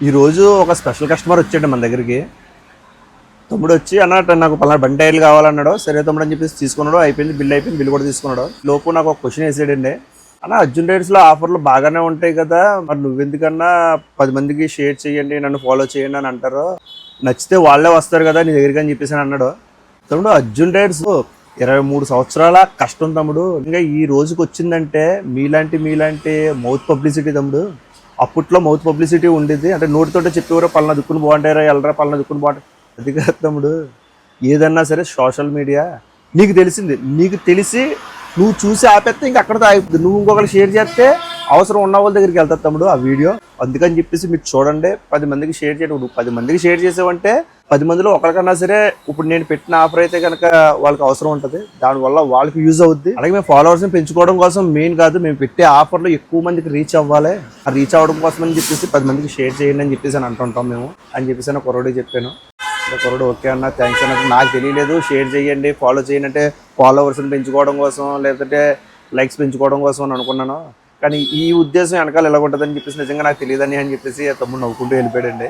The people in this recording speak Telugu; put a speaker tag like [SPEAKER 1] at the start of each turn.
[SPEAKER 1] ఈరోజు ఒక స్పెషల్ కస్టమర్ వచ్చాడు మన దగ్గరికి. తమ్ముడు వచ్చి అన్నట్టు నాకు పలానా బండి టైర్లు కావాలన్నాడు. సరే తమ్ముడు అని చెప్పేసి తీసుకున్నాడు. అయిపోయింది, బిల్ కూడా తీసుకున్నాడు. లోపు నాకు ఒక క్వశ్చన్ వేసాడండి. అన్న, అర్జున్ టైర్స్లో ఆఫర్లు బాగానే ఉంటాయి కదా, మరి నువ్వెందుకన్నా 10 మందికి షేర్ చేయండి, నన్ను ఫాలో చేయండి అని అంటారు, నచ్చితే వాళ్ళే వస్తారు కదా నీ దగ్గరికి అని చెప్పేసి అన్నాడు. తమ్ముడు, అర్జున్ టైర్స్ 23 సంవత్సరాల కష్టం తమ్ముడు. ఇంకా ఈ రోజుకి వచ్చిందంటే మీలాంటి మౌత్ పబ్లిసిటీ తమ్ముడు. అప్పట్లో మౌత్ పబ్లిసిటీ ఉండేది, అంటే నోటితోటే చెప్పేవారు పలానా దుక్కుని బాగుంటారా, వెళ్ళరా పలానా దుక్కుని బాగుంటారు. అది కాదు తమ్ముడు, ఏదన్నా సరే సోషల్ మీడియా నీకు తెలిసింది, నీకు తెలిసి నువ్వు చూసి ఆపేస్తే ఇంక అక్కడితో ఆగిపోతుంది. నువ్వు ఇంకొకరు షేర్ చేస్తే అవసరం ఉన్న వాళ్ళ దగ్గరికి వెళ్తారు తమ్ముడు ఆ వీడియో. అందుకని చెప్పేసి మీరు చూడండి, 10 మందికి షేర్ చేయడం. నువ్వు 10 మందికి షేర్ చేసావంటే 10 మందిలో ఒకరికన్నా సరే ఇప్పుడు నేను పెట్టిన ఆఫర్ అయితే కనుక వాళ్ళకి అవసరం ఉంటుంది, దానివల్ల వాళ్ళకి యూజ్ అవుద్ది. అలాగే మేము ఫాలోవర్స్ని పెంచుకోవడం కోసం మెయిన్ కాదు, మేము పెట్టే ఆఫర్లు ఎక్కువ మందికి రీచ్ అవ్వాలి. ఆ రీచ్ అవ్వడం కోసం అని చెప్పేసి 10 మందికి షేర్ చేయండి అని చెప్పేసి అని అంటుంటాం మేము అని చెప్పేసి నా కుర్రోడికి చెప్పాను. కుర్రోడు ఓకే అన్న, థ్యాంక్స్ అన్నట్టు. నాకు తెలియలేదు షేర్ చేయండి, ఫాలో చేయండి అంటే ఫాలోవర్స్ని పెంచుకోవడం కోసం లేదంటే లైక్స్ పెంచుకోవడం కోసం అని అనుకున్నాను. కానీ ఈ ఉద్దేశం వెనకాల ఎలా ఉంటుందని చెప్పేసి నిజంగా నాకు తెలియదని అని చెప్పేసి తమ్ముడు నవ్వుకుంటూ వెళ్ళిపోయాడండి.